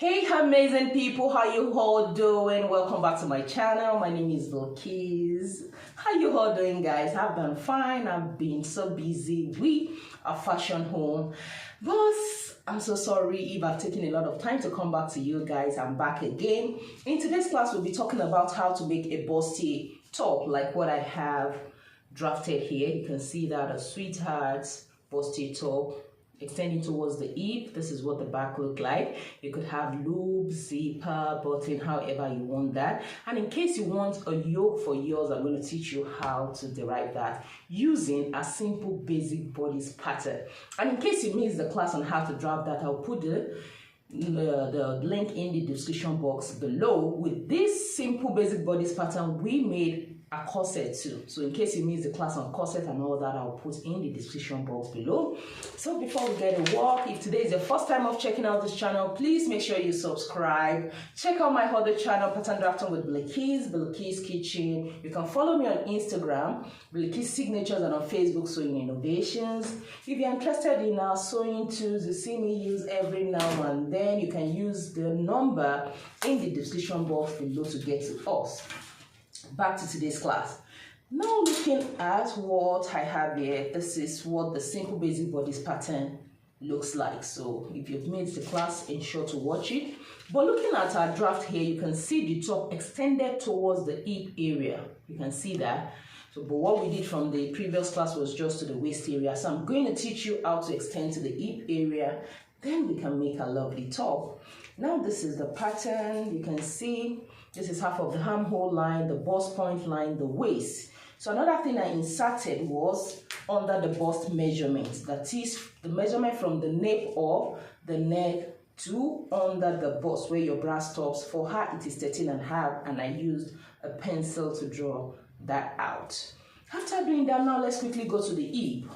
Hey amazing people, how you all doing? Welcome back to my channel. My name is Bilikis. How you all doing, guys? I've been fine. I've been so busy with a fashion home, but I'm so sorry if I've taken a lot of time to come back to you guys. I'm back again. In today's class, we'll be talking about how to make a bustier top like what I have drafted here. You can see that a sweetheart bustier top extending towards the hip. This is what the back look like. You could have loop, zipper, button, however you want that. And in case you want a yoke for yours, I'm going to teach you how to derive that using a simple basic bodice pattern. And in case you missed the class on how to draft that, I'll put the link in the description box below. With this simple basic bodice pattern, we made a corset too. So in case you missed the class on corset and all that, I'll put in the description box below. So before we get to work, if today is your first time of checking out this channel, please make sure you subscribe. Check out my other channel, Pattern Drafting with Bilikis, Bilikis Kitchen. You can follow me on Instagram, Bilikis Signatures, and on Facebook, Sewing Innovations. If you're interested in our sewing tools you see me use every now and then, you can use the number in the description box below to get to us. Back to today's class. Now looking at what I have here, this is what the simple basic bodice pattern looks like. So if you've missed the class, ensure to watch it. But looking at our draft here, you can see the top extended towards the hip area. You can see that. So, but what we did from the previous class was just to the waist area. So I'm going to teach you how to extend to the hip area. Then we can make a lovely top. Now this is the pattern. You can see this is half of the armhole line, the bust point line, the waist. So another thing I inserted was under the bust measurement. That is the measurement from the nape of the neck to under the bust where your bra stops. For her, it is 13.5, and I used a pencil to draw that out. After doing that, now let's quickly go to the hip.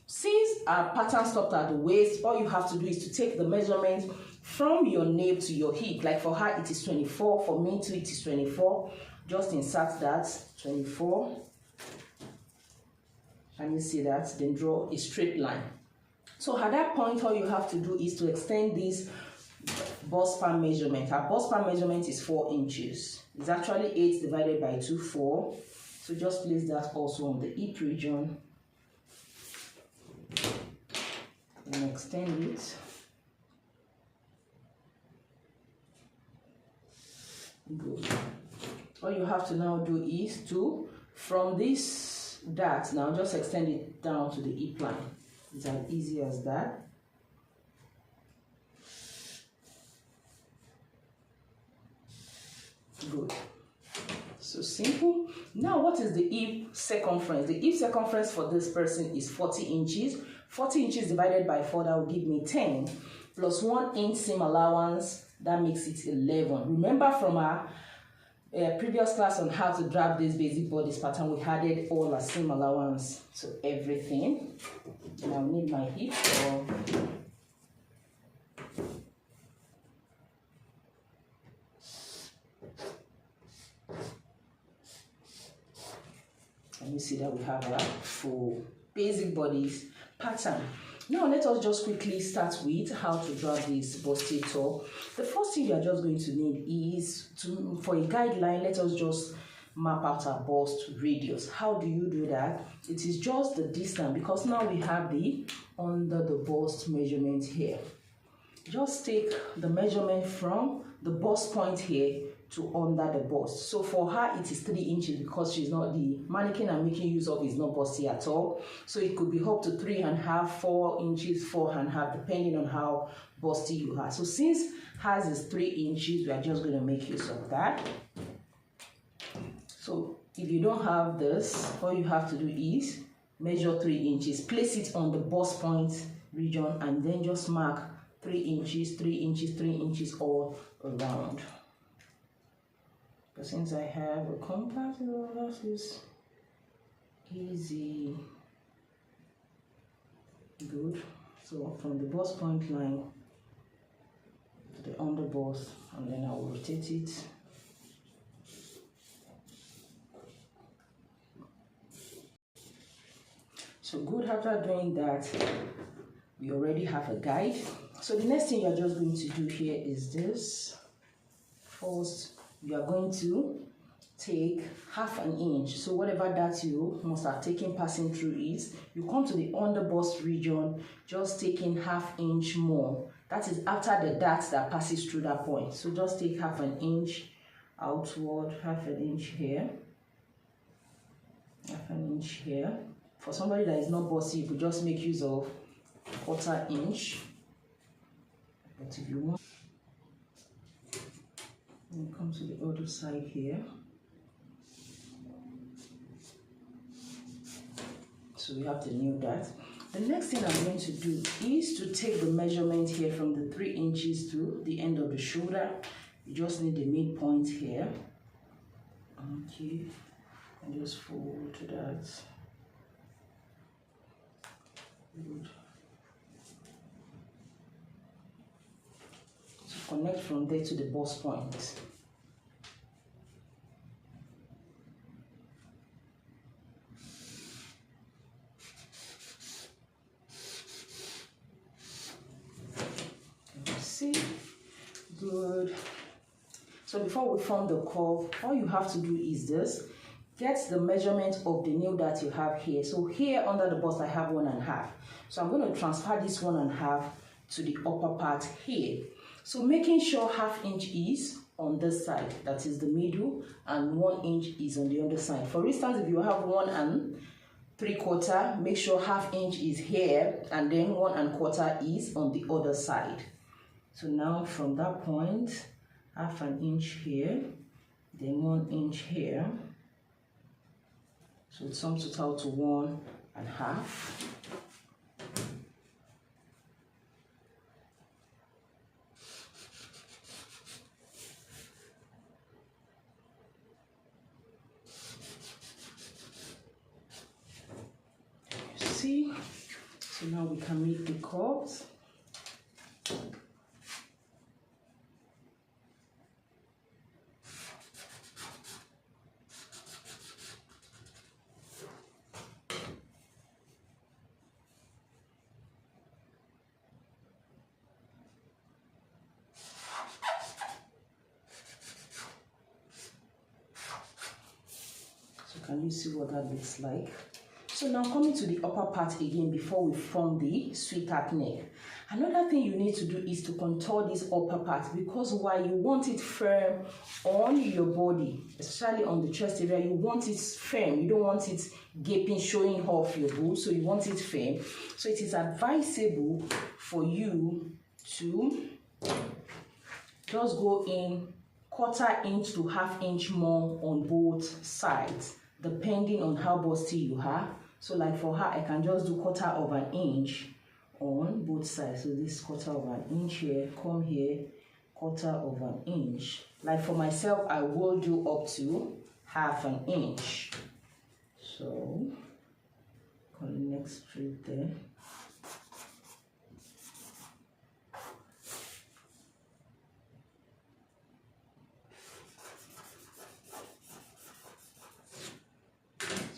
Since our pattern stopped at the waist, all you have to do is to take the measurement from your nape to your hip. Like for her, it is 24. For me too, it is 24. Just insert that, 24. And you see that? Then draw a straight line. So at that point, all you have to do is to extend this bust span measurement. Our bust span measurement is 4 inches. It's actually 8 divided by 2, 4. So just place that also on the hip region. And extend it. Good. All you have to now do is to, from this dart, now just extend it down to the hip line. It's as easy as that. Good. So simple. Now what is the hip circumference? The hip circumference for this person is 40 inches. 40 inches divided by 4, that will give me 10. Plus 1 inch seam allowance, that makes it 11. Remember from our previous class on how to draft this basic bodice pattern, we added all our seam allowance to everything. And I'll need my hip for and you see that we have our full basic bodice pattern. Now let us just quickly start with how to draw this bustier top. The first thing you are just going to need is for a guideline, let us just map out our bust radius. How do you do that? It is just the distance, because now we have the under the bust measurement here. Just take the measurement from the bust point here to under the bust. So for her, it is 3 inches because she's not, the mannequin I'm making use of is not busty at all. So it could be up to 3.5, 4 inches, 4.5, depending on how busty you are. So since hers is 3 inches, we are just going to make use of that. So if you don't have this, all you have to do is measure 3 inches, place it on the bust point region, and then just mark 3 inches, 3 inches, 3 inches all around. But since I have a compass, that is easy. Good. So from the bust point line to the under bust, and then I will rotate it. So good, after doing that, we already have a guide. So the next thing you're just going to do here is this. First, you are going to take half an inch. So whatever that you must have taken passing through it, you come to the under bust region, just taking half inch more. That is after the dart that passes through that point. So just take half an inch outward, half an inch here, half an inch here. For somebody that is not bossy, you could just make use of 1/4 inch. But if you want, then come to the other side here. So we have the new dart. The next thing I'm going to do is to take the measurement here from the 3 inches to the end of the shoulder. You just need the midpoint here. Okay, and just fold to that. Good. So connect from there to the bust point. See? Good. So before we form the curve, all you have to do is this. Get the measurement of the nail that you have here. So here under the bust I have 1.5. So I'm going to transfer this 1.5 to the upper part here. So making sure half inch is on this side, that is the middle, and 1 inch is on the other side. For instance, if you have 1 3/4, make sure half inch is here and then 1 1/4 is on the other side. So now from that point, half an inch here, then 1 inch here. So it sums it out to 1.5. You see? So now we can make the curves. Can you see what that looks like? So now coming to the upper part again before we form the sweetheart neck. Another thing you need to do is to contour this upper part, because while you want it firm on your body, especially on the chest area, you want it firm. You don't want it gaping, showing off your boob, so you want it firm. So it is advisable for you to just go in 1/4 inch to half inch more on both sides, depending on how busty you are. So like for her, I can just do 1/4 inch on both sides. So this 1/4 inch here, come here, 1/4 inch. Like for myself, I will do up to half an inch. So connect straight there.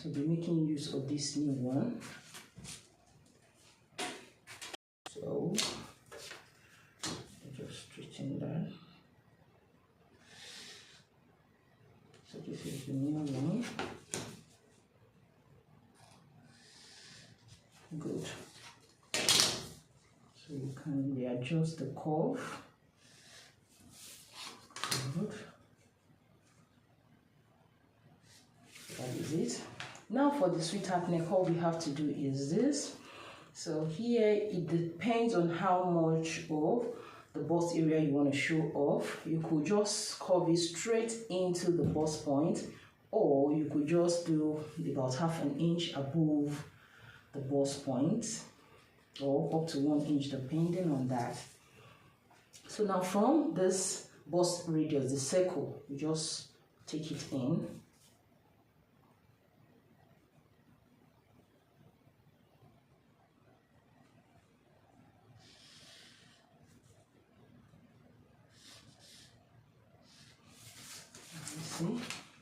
So be making use of this new one. So just straighten that. So this is the new one. Good. So you can readjust the curve. Good. That is it. Now for the sweetheart neck, all we have to do is this. So here it depends on how much of the bust area you want to show off. You could just curve it straight into the bust point, or you could just do about half an inch above the bust point, or up to 1 inch depending on that. So now from this bust radius, the circle, you just take it in.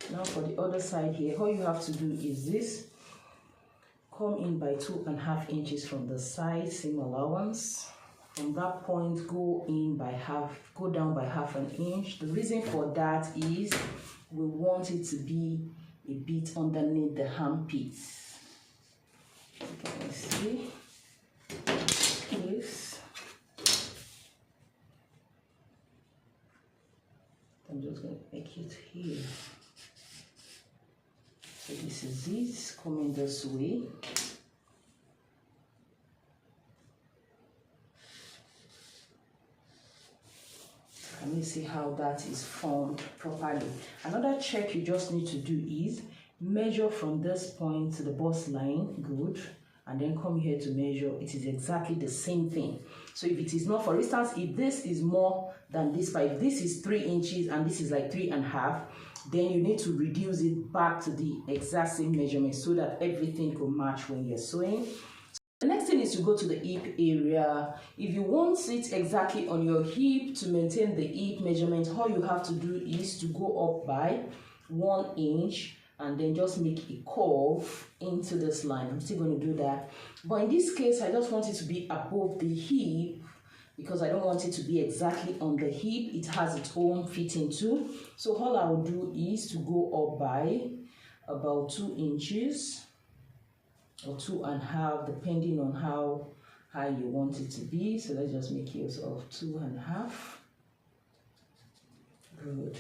Now for the other side here, all you have to do is this. Come in by 2.5 inches from the side, same allowance. From that point, go down by half an inch. The reason for that is we want it to be a bit underneath the armpits. Can you see this? I'm just going to make it here. So this is it, coming this way. Let me see how that is formed properly. Another check you just need to do is measure from this point to the bust line, good, and then come here to measure. It is exactly the same thing. So if it is not, for instance, if this is more than this, but if this is 3 inches and this is like 3.5, then you need to reduce it back to the exact same measurement so that everything will match when you're sewing. The next thing is to go to the hip area. If you want it exactly on your hip to maintain the hip measurement, all you have to do is to go up by 1 inch and then just make a curve into this line. I'm still going to do that. But in this case, I just want it to be above the hip because I don't want it to be exactly on the hip. It has its own fitting too. So all I will do is to go up by about 2 inches. Or 2.5, depending on how high you want it to be. So let's just make use of 2.5. Good.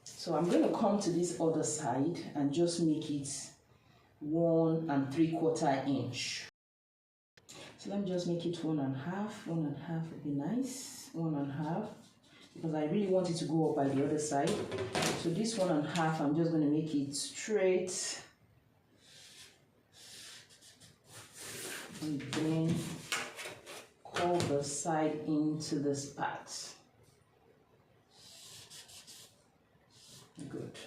So I'm going to come to this other side and just make it 1 3/4 inch. So let me just make it 1.5. 1.5 would be nice. 1.5, because I really want it to go up by the other side. So this 1.5, I'm just going to make it straight. And then curl the side into this part. Good.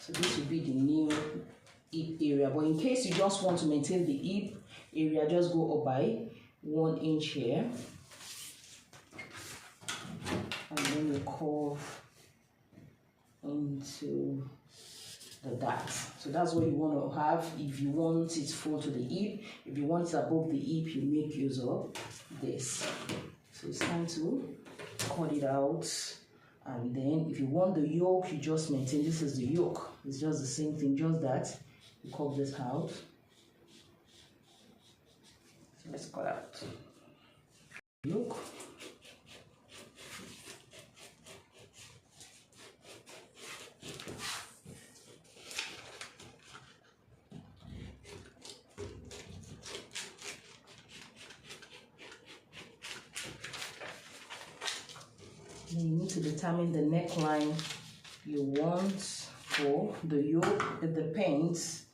So this will be the new hip area. But in case you just want to maintain the hip area, just go up by 1 inch here. And then you curve into the dart. So that's what you want to have. If you want it full to the hip, if you want it above the hip, you make use of this. So it's time to cut it out. And then if you want the yoke, you just maintain. This is the yoke. It's just the same thing, just that you cut this out. So let's cut out yoke. You need to determine the neckline you want for the yoke. It depends.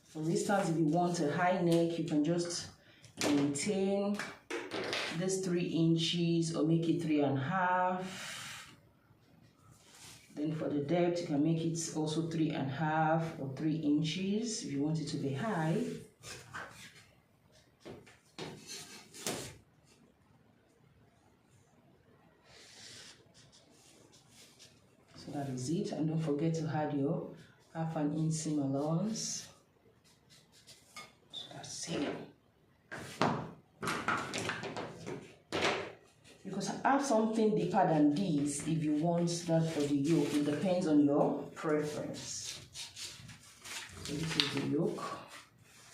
For instance, if you want a high neck, you can just maintain this 3 inches or make it 3.5. Then for the depth, you can make it also 3.5 or 3 inches if you want it to be high. So that is it, and don't forget to add your half an inch seam allowance. So that's it. Because I have something deeper than this if you want that for the yoke. It depends on your preference. So this is the yoke.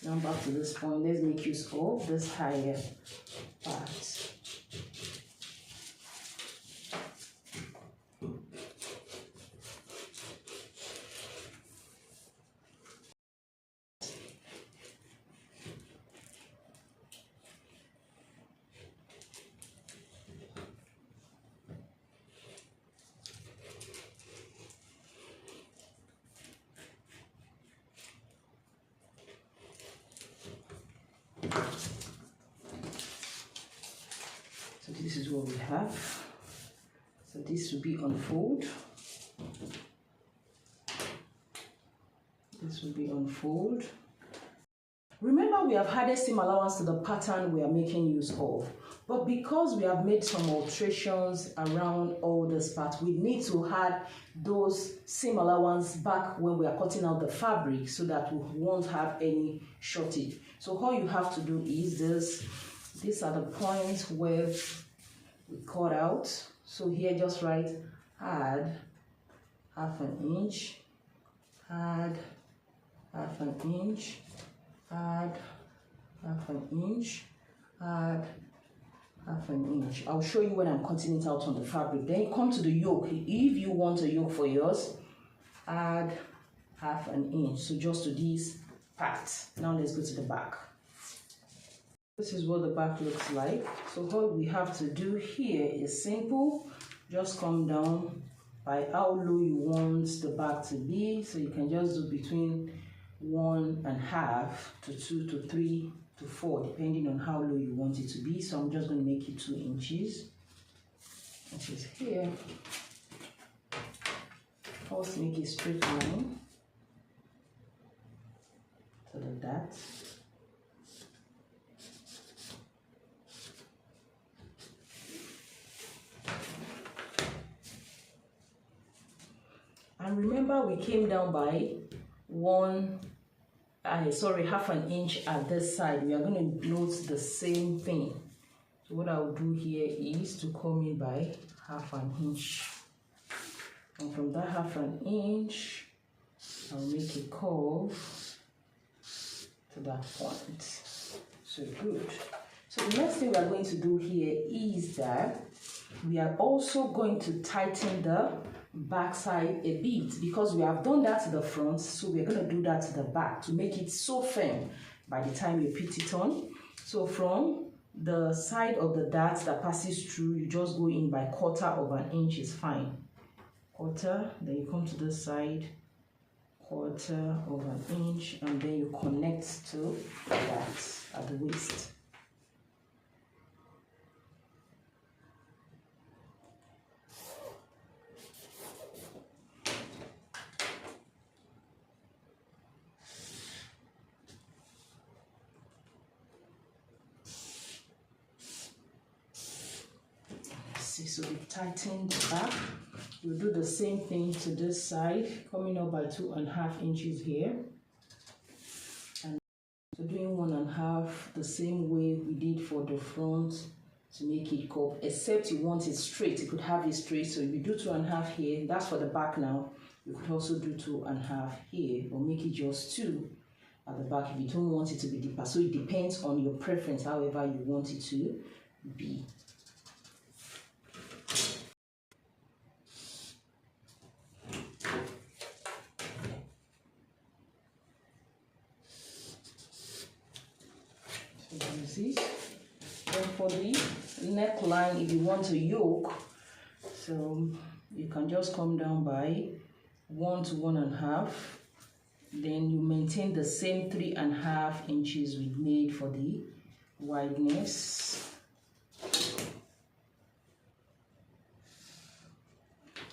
Now back to this point, let's make use of this higher part. So this is what we have. So this will be unfold. This will be unfold. Remember, we have added seam allowance to the pattern we are making use of. But because we have made some alterations around all this part, we need to add those seam allowance back when we are cutting out the fabric so that we won't have any shortage. So all you have to do is this. these are the points where we cut out. So here just write add half an inch, add half an inch, add half an inch, add half an inch. I'll show you when I'm cutting it out on the fabric. Then you come to the yoke. If you want a yoke for yours, add half an inch. So just to these parts. Now let's go to the back. This is what the back looks like. So what we have to do here is simple. Just come down by how low you want the back to be. So you can just do between 1.5 to 2 to 3 to 4, depending on how low you want it to be. So I'm just going to make it 2 inches, which is here. Also make a straight line to the dot. And remember, we came down by half an inch at this side. We are going to note the same thing. So what I will do here is to come in by half an inch. And from that half an inch, I'll make a curve to that point. So good. So the next thing we are going to do here is that we are also going to tighten the back side a bit, because we have done that to the front, so we're going to do that to the back to make it so firm by the time you put it on. So from the side of the dart that passes through, you just go in by 1/4 inch is fine. Quarter, then you come to this side, 1/4 inch, and then you connect to that at the waist. So we tighten the back. We'll do the same thing to this side, coming up by 2.5 inches here. And so doing 1.5 the same way we did for the front to make it curve, except you want it straight. You could have it straight. So if you do 2.5 here, that's for the back now. You could also do 2.5 here, or make it just 2 at the back if you don't want it to be deeper. So it depends on your preference, however you want it to be. Then for the neckline, if you want a yoke, so you can just come down by 1 to 1.5. Then you maintain the same 3.5 inches we made for the wideness.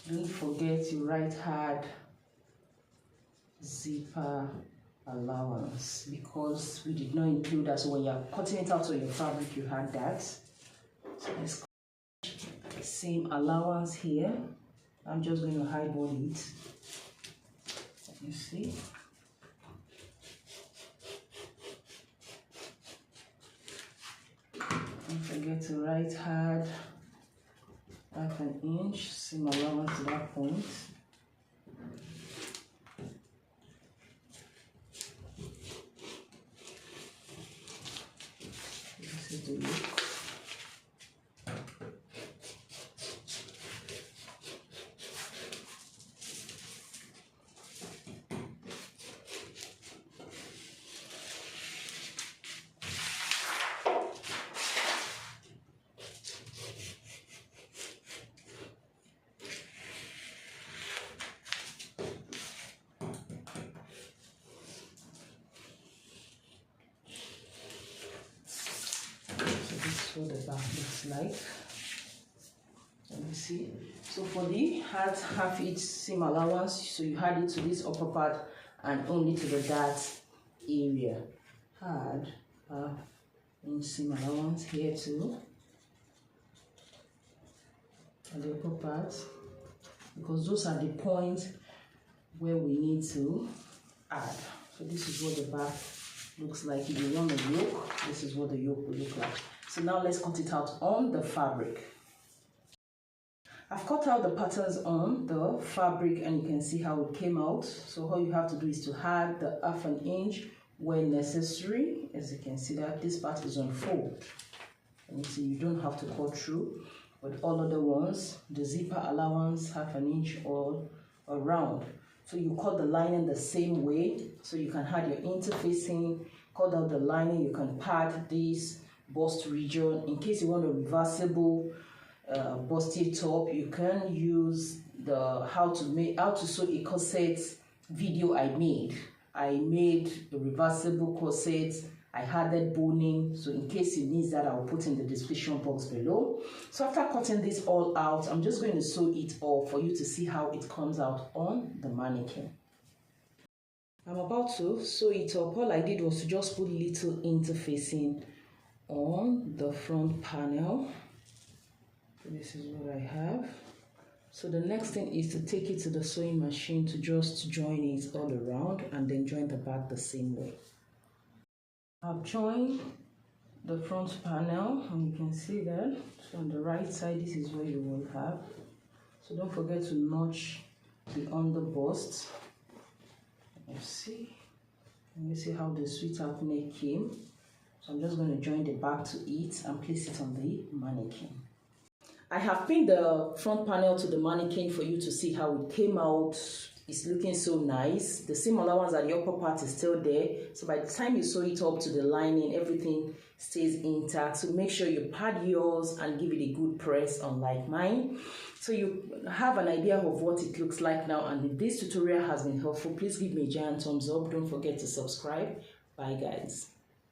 Don't forget to write hard zipper allowance, because we did not include that. So when you're cutting it out of your fabric, you had that. So let's cut the same allowance here. I'm just going to eyeball it. You see? Don't forget to write hard 1/2 inch, same allowance to that point. This is the yoke. What the back looks like. Let me see. So for the hat, half each seam allowance, so you add it to this upper part and only to the dart area. Add half inch seam allowance here too, at the upper part, because those are the points where we need to add. So this is what the back looks like. If you want a yoke, this is what the yoke will look like. So now let's cut it out on the fabric. I've cut out the patterns on the fabric and you can see how it came out. So all you have to do is to add the 1/2 inch when necessary. As you can see that this part is on fold. And you see you don't have to cut through. With all other ones, the zipper allowance 1/2 inch all around. So you cut the lining the same way. So you can add your interfacing, cut out the lining, you can pad this bust region. In case you want a reversible bustier top, you can use the how to sew a corset video I made. I made a reversible corset. I added boning, so in case you need that, I'll put in the description box below. So after cutting this all out, I'm just going to sew it off for you to see how it comes out on the mannequin. I'm about to sew it up. All I did was to just put little interfacing on the front panel. This is what I have. So the next thing is to take it to the sewing machine to just join it all around and then join the back the same way. I've joined the front panel and you can see that. So on the right side, this is where you will have. So don't forget to notch the under bust. Let's see. And you see how the sweetheart neck came. So I'm just going to join the back to it and place it on the mannequin. I have pinned the front panel to the mannequin for you to see how it came out. It's looking so nice. The seam allowance at the upper part is still there. So by the time you sew it up to the lining, everything stays intact. So make sure you pad yours and give it a good press, unlike mine. So you have an idea of what it looks like now. And if this tutorial has been helpful, please give me a giant thumbs up. Don't forget to subscribe. Bye guys.